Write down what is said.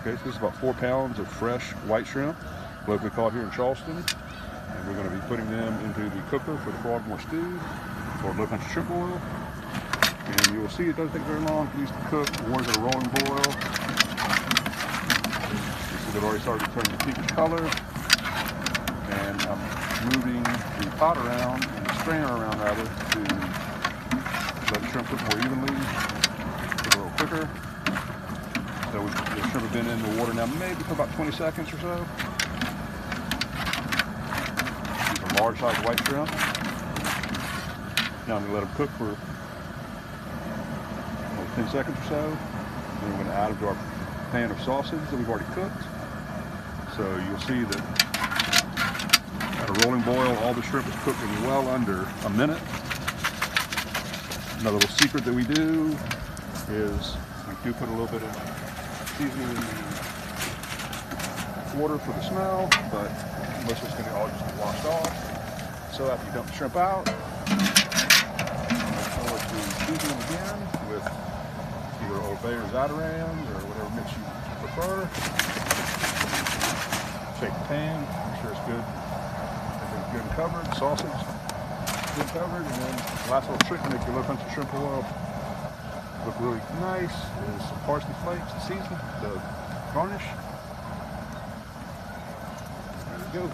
Okay, so this is about 4 pounds of fresh white shrimp, locally caught here in Charleston. And we're going to be putting them into the cooker for the frogmore stew, or low country shrimp boil. And you will see it doesn't take very long for these to cook. The water's at a rolling boil. You see they've already started to turn the pinkish color. And I'm moving the pot around, and the strainer around rather, to let the shrimp cook more evenly, cook a little quicker. So the shrimp have been in the water now maybe for about 20 seconds or so. These are large sized white shrimp. Now I'm going to let them cook for 10 seconds or so. Then we're going to add them to our pan of sausage that we've already cooked. So you'll see that at a rolling boil, all the shrimp is cooked in well under a minute. Another little secret that we do is we do put a little bit of seasoning in the water for the smell, but most of it's going to all just get washed off. So after you dump the shrimp out, I'll to season them again with either Old Bay or Zatarans or whatever mix you prefer. Shake the pan, make sure it's good. Everything's good and covered. The sausage good covered, and then the last little trick to make your low country shrimp boil look really nice is some parsley flakes to season, to garnish. There we go.